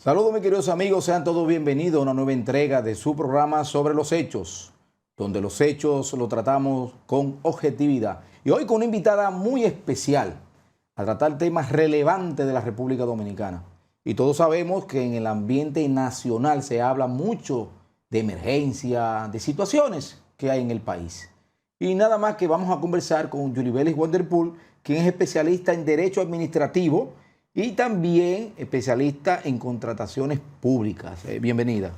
Saludos mis queridos amigos, sean todos bienvenidos a una nueva entrega de su programa Sobre los Hechos, donde los hechos lo tratamos con objetividad. Y hoy con una invitada muy especial a tratar temas relevantes de la República Dominicana. Y todos sabemos que en el ambiente nacional se habla mucho de emergencia, de situaciones que hay en el país. Y nada más que vamos a conversar con Yulibelis Wenderpool, quien es especialista en Derecho Administrativo y también especialista en contrataciones públicas. Bienvenida.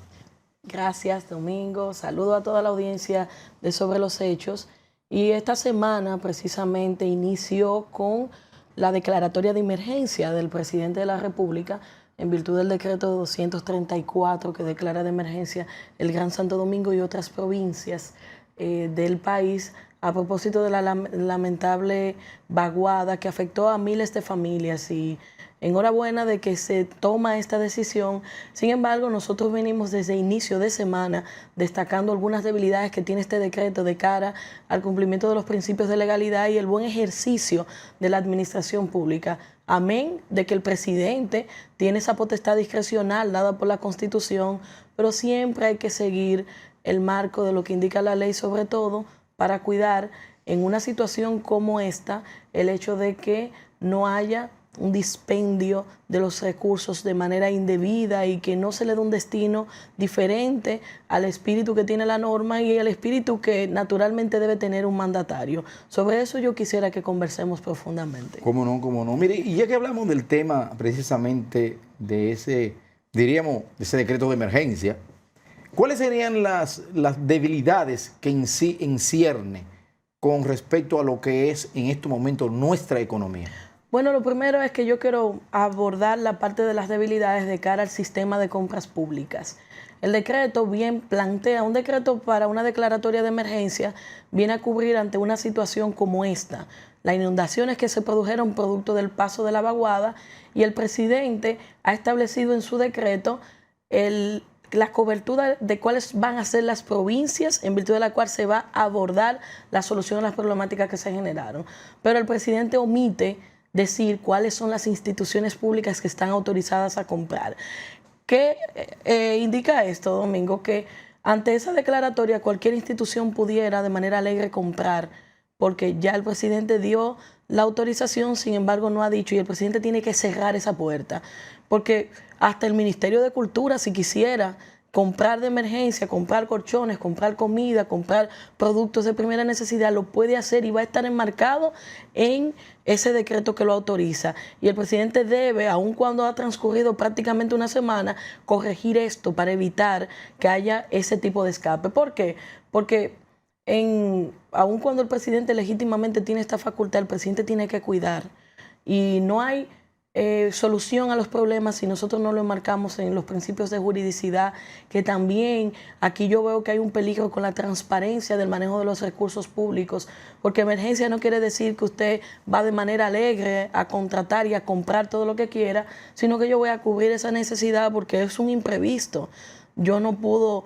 Gracias, Domingo. Saludo a toda la audiencia de Sobre los Hechos. Y esta semana precisamente inició con la declaratoria de emergencia del presidente de la República en virtud del decreto 234 que declara de emergencia el Gran Santo Domingo y otras provincias del país a propósito de la lamentable vaguada que afectó a miles de familias. Y enhorabuena de que se toma esta decisión. Sin embargo, nosotros venimos desde inicio de semana destacando algunas debilidades que tiene este decreto de cara al cumplimiento de los principios de legalidad y el buen ejercicio de la administración pública. Amén de que el presidente tiene esa potestad discrecional dada por la Constitución, pero siempre hay que seguir el marco de lo que indica la ley, sobre todo para cuidar en una situación como esta el hecho de que no haya un dispendio de los recursos de manera indebida y que no se le dé un destino diferente al espíritu que tiene la norma y al espíritu que naturalmente debe tener un mandatario. Sobre eso yo quisiera que conversemos profundamente. Cómo no, cómo no. Mire, y ya que hablamos del tema precisamente de ese, diríamos, de ese decreto de emergencia, ¿cuáles serían las debilidades que en sí encierne con respecto a lo que es en este momento nuestra economía? Bueno, lo primero es que yo quiero abordar la parte de las debilidades de cara al sistema de compras públicas. El decreto bien plantea, un decreto para una declaratoria de emergencia viene a cubrir ante una situación como esta, las inundaciones que se produjeron producto del paso de la vaguada, y el presidente ha establecido en su decreto la cobertura de cuáles van a ser las provincias en virtud de la cual se va a abordar la solución a las problemáticas que se generaron. Pero el presidente omite decir cuáles son las instituciones públicas que están autorizadas a comprar. ¿Qué indica esto, Domingo? Que ante esa declaratoria cualquier institución pudiera de manera alegre comprar, porque ya el presidente dio la autorización, sin embargo no ha dicho, y el presidente tiene que cerrar esa puerta, porque hasta el Ministerio de Cultura, si quisiera comprar de emergencia, comprar colchones, comprar comida, comprar productos de primera necesidad, lo puede hacer y va a estar enmarcado en ese decreto que lo autoriza. Y el presidente debe, aun cuando ha transcurrido prácticamente una semana, corregir esto para evitar que haya ese tipo de escape. ¿Por qué? Porque aun cuando el presidente legítimamente tiene esta facultad, el presidente tiene que cuidar. Y no hay solución a los problemas si nosotros no lo enmarcamos en los principios de juridicidad, que también aquí yo veo que hay un peligro con la transparencia del manejo de los recursos públicos, porque emergencia no quiere decir que usted va de manera alegre a contratar y a comprar todo lo que quiera, sino que yo voy a cubrir esa necesidad porque es un imprevisto. Yo no puedo,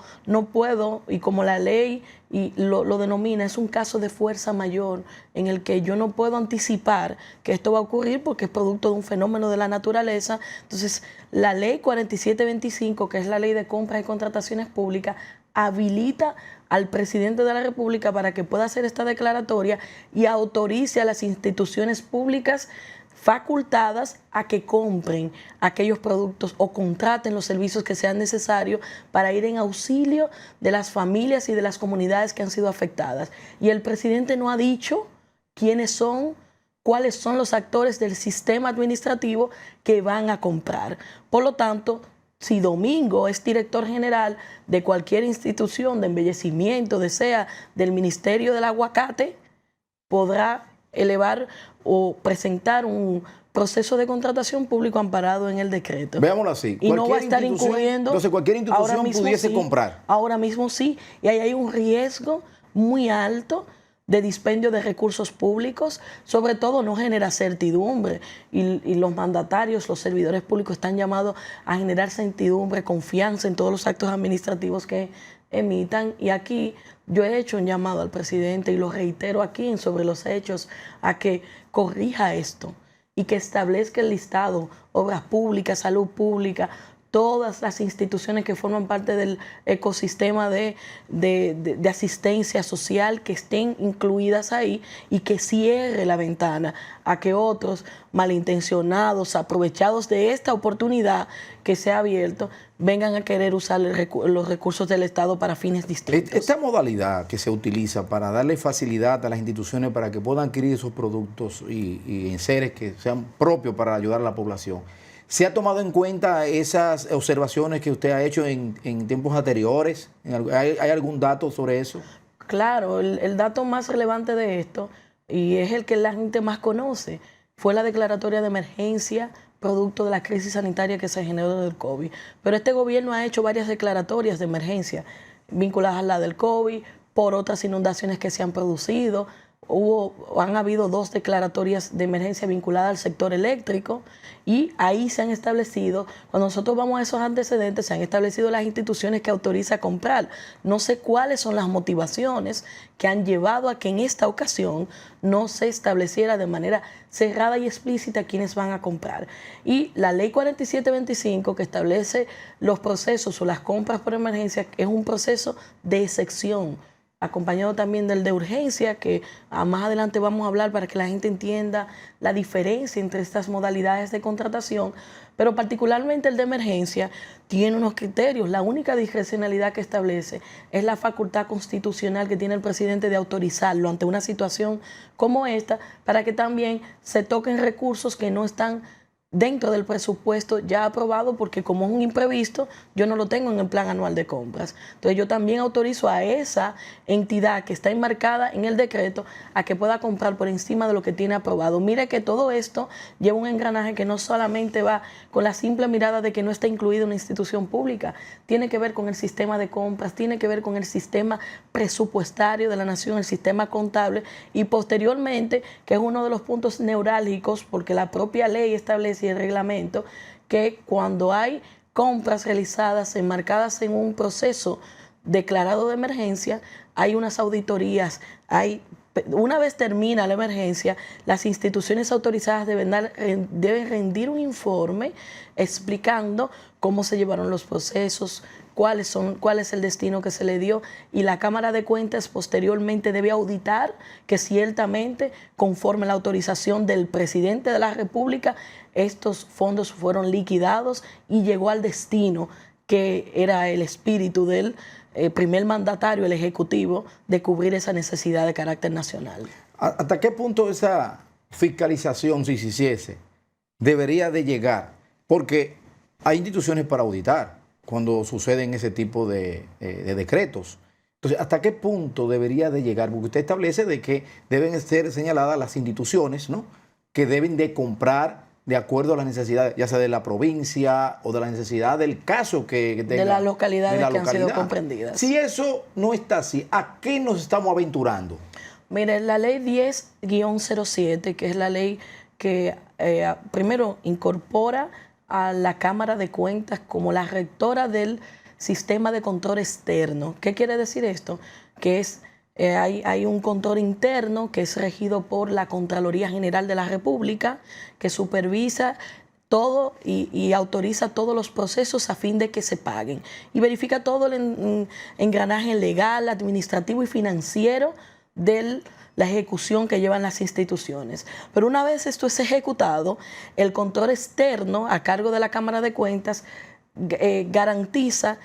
y como la ley lo denomina, es un caso de fuerza mayor en el que yo no puedo anticipar que esto va a ocurrir porque es producto de un fenómeno de la naturaleza. Entonces, la ley 4725, que es la ley de compras y contrataciones públicas, habilita al presidente de la República para que pueda hacer esta declaratoria y autorice a las instituciones públicas facultadas a que compren aquellos productos o contraten los servicios que sean necesarios para ir en auxilio de las familias y de las comunidades que han sido afectadas. Y el presidente no ha dicho cuáles son los actores del sistema administrativo que van a comprar. Por lo tanto, si Domingo es director general de cualquier institución de embellecimiento, del Ministerio del Aguacate, podrá elevar o presentar un proceso de contratación público amparado en el decreto. Veámoslo así. Y no va a estar incurriendo. Entonces, cualquier institución pudiese comprar. Ahora mismo sí. Y ahí hay un riesgo muy alto de dispendio de recursos públicos, sobre todo no genera certidumbre. Y los mandatarios, los servidores públicos están llamados a generar certidumbre, confianza en todos los actos administrativos que emitan. Y aquí yo he hecho un llamado al presidente y lo reitero aquí en Sobre los Hechos a que corrija esto y que establezca el listado, obras públicas, salud pública, todas las instituciones que forman parte del ecosistema de asistencia social que estén incluidas ahí y que cierre la ventana a que otros malintencionados, aprovechados de esta oportunidad que se ha abierto, vengan a querer usar los recursos del Estado para fines distintos. Esta modalidad que se utiliza para darle facilidad a las instituciones para que puedan adquirir esos productos y enseres que sean propios para ayudar a la población, ¿se ha tomado en cuenta esas observaciones que usted ha hecho en tiempos anteriores? ¿Hay algún dato sobre eso? Claro, el dato más relevante de esto, y es el que la gente más conoce, fue la declaratoria de emergencia producto de la crisis sanitaria que se generó del COVID. Pero este gobierno ha hecho varias declaratorias de emergencia vinculadas a la del COVID, por otras inundaciones que se han producido. Han habido 2 declaratorias de emergencia vinculadas al sector eléctrico y ahí se han establecido, cuando nosotros vamos a esos antecedentes, se han establecido las instituciones que autoriza a comprar. No sé cuáles son las motivaciones que han llevado a que en esta ocasión no se estableciera de manera cerrada y explícita quiénes van a comprar. Y la ley 4725 que establece los procesos o las compras por emergencia es un proceso de excepción, acompañado también del de urgencia, que más adelante vamos a hablar para que la gente entienda la diferencia entre estas modalidades de contratación, pero particularmente el de emergencia tiene unos criterios. La única discrecionalidad que establece es la facultad constitucional que tiene el presidente de autorizarlo ante una situación como esta, para que también se toquen recursos que no están dentro del presupuesto ya aprobado, porque como es un imprevisto, yo no lo tengo en el plan anual de compras. Entonces yo también autorizo a esa entidad que está enmarcada en el decreto a que pueda comprar por encima de lo que tiene aprobado. Mire que todo esto lleva un engranaje que no solamente va con la simple mirada de que no está incluida una institución pública, tiene que ver con el sistema de compras, tiene que ver con el sistema presupuestario de la nación, el sistema contable, y posteriormente, que es uno de los puntos neurálgicos, porque la propia ley establece y el reglamento, que cuando hay compras realizadas enmarcadas en un proceso declarado de emergencia, hay unas auditorías, una vez termina la emergencia, las instituciones autorizadas deben rendir un informe explicando cómo se llevaron los procesos, cuál es el destino que se le dio, y la Cámara de Cuentas posteriormente debe auditar que ciertamente, conforme a la autorización del presidente de la República, estos fondos fueron liquidados y llegó al destino que era el espíritu del primer mandatario, el Ejecutivo, de cubrir esa necesidad de carácter nacional. ¿Hasta qué punto esa fiscalización, si se hiciese, debería de llegar? Porque hay instituciones para auditar cuando suceden ese tipo de decretos. Entonces, ¿hasta qué punto debería de llegar? Porque usted establece de que deben ser señaladas las instituciones, ¿no?, que deben de comprar de acuerdo a las necesidades, ya sea de la provincia o de la necesidad del caso que tenga. De las localidades que han sido comprendidas. Si eso no está así, ¿a qué nos estamos aventurando? Mire, la ley 10-07, que es la ley que primero incorpora a la Cámara de Cuentas como la rectora del sistema de control externo. ¿Qué quiere decir esto? Que es hay un control interno que es regido por la Contraloría General de la República, que supervisa todo y autoriza todos los procesos a fin de que se paguen. Y verifica todo el engranaje legal, administrativo y financiero de la ejecución que llevan las instituciones. Pero una vez esto es ejecutado, el control externo a cargo de la Cámara de Cuentas garantiza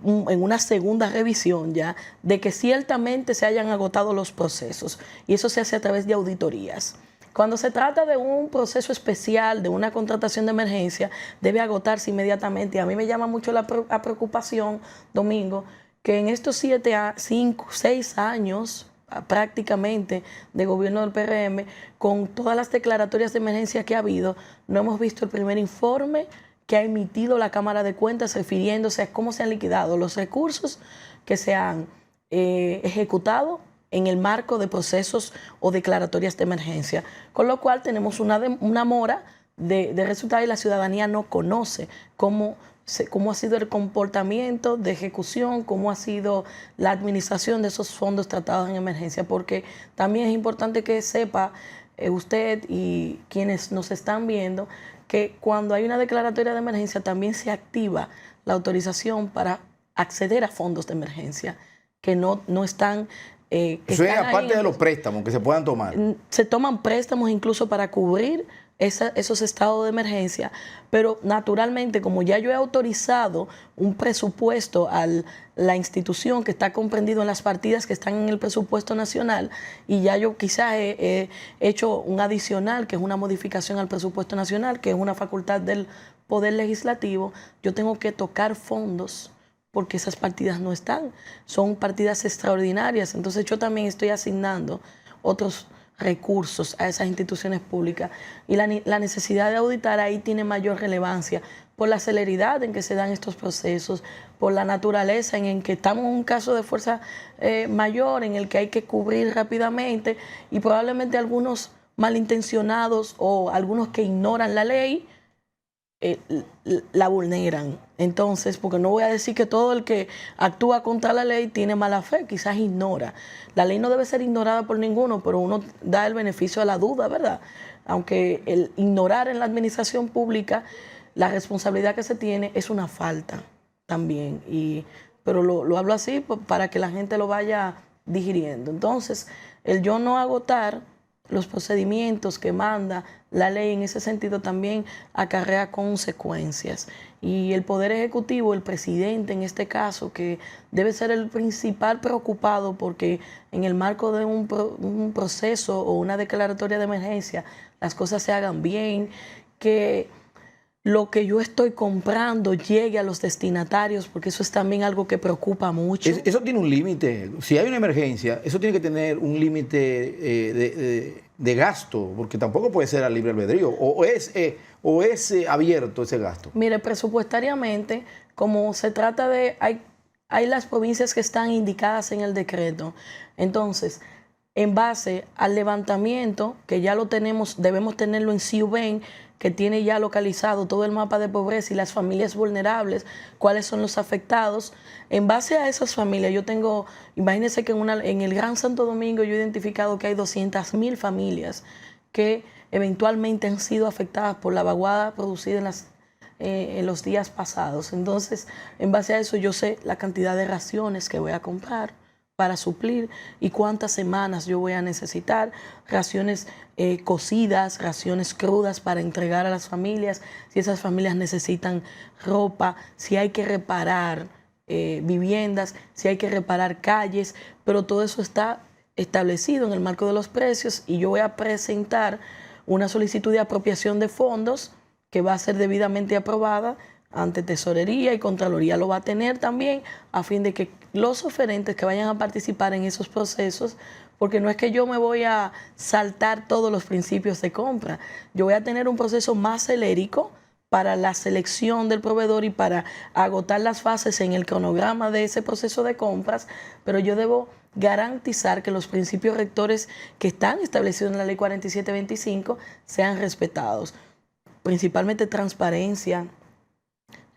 en una segunda revisión ya de que ciertamente se hayan agotado los procesos, y eso se hace a través de auditorías. Cuando se trata de un proceso especial, de una contratación de emergencia, debe agotarse inmediatamente. Y a mí me llama mucho la preocupación, Domingo, que en estos 6 años prácticamente de gobierno del PRM, con todas las declaratorias de emergencia que ha habido, no hemos visto el primer informe que ha emitido la Cámara de Cuentas refiriéndose a cómo se han liquidado los recursos que se han ejecutado en el marco de procesos o declaratorias de emergencia. Con lo cual tenemos una mora de resultados, y la ciudadanía no conoce cómo ha sido el comportamiento de ejecución, cómo ha sido la administración de esos fondos tratados en emergencia, porque también es importante que sepa usted y quienes nos están viendo que cuando hay una declaratoria de emergencia también se activa la autorización para acceder a fondos de emergencia que no están... Eso es aparte de los préstamos que se puedan tomar. Se toman préstamos incluso para cubrir esos estados de emergencia, pero naturalmente, como ya yo he autorizado un presupuesto a la institución que está comprendido en las partidas que están en el presupuesto nacional, y ya yo quizás he hecho un adicional, que es una modificación al presupuesto nacional, que es una facultad del Poder Legislativo, yo tengo que tocar fondos porque esas partidas no están, son partidas extraordinarias. Entonces yo también estoy asignando otros recursos a esas instituciones públicas, y la necesidad de auditar ahí tiene mayor relevancia por la celeridad en que se dan estos procesos, por la naturaleza en que estamos en un caso de fuerza mayor en el que hay que cubrir rápidamente, y probablemente algunos malintencionados o algunos que ignoran la ley la vulneran. Entonces, porque no voy a decir que todo el que actúa contra la ley tiene mala fe, quizás ignora. La ley no debe ser ignorada por ninguno, pero uno da el beneficio a la duda, ¿verdad? Aunque el ignorar en la administración pública la responsabilidad que se tiene es una falta también. Pero lo hablo así para que la gente lo vaya digiriendo. Entonces, el yo no agotar los procedimientos que manda la ley en ese sentido también acarrea consecuencias. Y el Poder Ejecutivo, el presidente en este caso, que debe ser el principal preocupado porque en el marco de un proceso o una declaratoria de emergencia las cosas se hagan bien, que lo que yo estoy comprando llegue a los destinatarios, porque eso es también algo que preocupa mucho. Eso tiene un límite. Si hay una emergencia, eso tiene que tener un límite de gasto, porque tampoco puede ser a libre albedrío. O es abierto ese gasto. Mire, presupuestariamente, como se trata de... Hay las provincias que están indicadas en el decreto. Entonces, en base al levantamiento, que ya lo tenemos, debemos tenerlo en CIUBEN, que tiene ya localizado todo el mapa de pobreza y las familias vulnerables, cuáles son los afectados. En base a esas familias, yo tengo, imagínense que en el Gran Santo Domingo yo he identificado que hay 200,000 familias que eventualmente han sido afectadas por la vaguada producida en los días pasados. Entonces, en base a eso yo sé la cantidad de raciones que voy a comprar para suplir y cuántas semanas yo voy a necesitar, raciones cocidas, raciones crudas para entregar a las familias, si esas familias necesitan ropa, si hay que reparar viviendas, si hay que reparar calles, pero todo eso está establecido en el marco de los precios, y yo voy a presentar una solicitud de apropiación de fondos que va a ser debidamente aprobada ante Tesorería, y Contraloría lo va a tener también, a fin de que los oferentes que vayan a participar en esos procesos, porque no es que yo me voy a saltar todos los principios de compra, yo voy a tener un proceso más celérico para la selección del proveedor y para agotar las fases en el cronograma de ese proceso de compras, pero yo debo garantizar que los principios rectores que están establecidos en la Ley 4725 sean respetados, principalmente transparencia,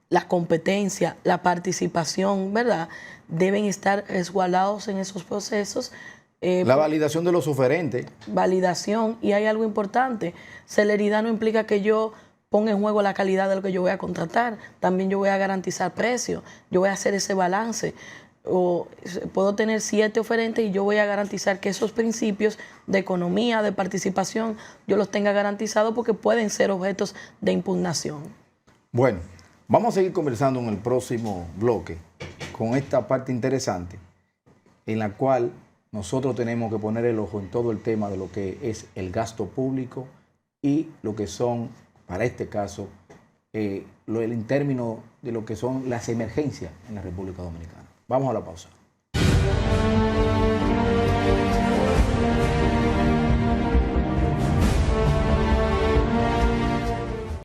la competencia, la participación, ¿verdad? Deben estar resguardados en esos procesos. La validación de los oferentes. Validación, y hay algo importante, celeridad no implica que yo ponga en juego la calidad de lo que yo voy a contratar, también yo voy a garantizar precio, yo voy a hacer ese balance. O puedo tener 7 oferentes y yo voy a garantizar que esos principios de economía, de participación, yo los tenga garantizados, porque pueden ser objetos de impugnación. Bueno, vamos a seguir conversando en el próximo bloque con esta parte interesante en la cual nosotros tenemos que poner el ojo en todo el tema de lo que es el gasto público y lo que son, para este caso, en términos de lo que son las emergencias en la República Dominicana. Vamos a la pausa.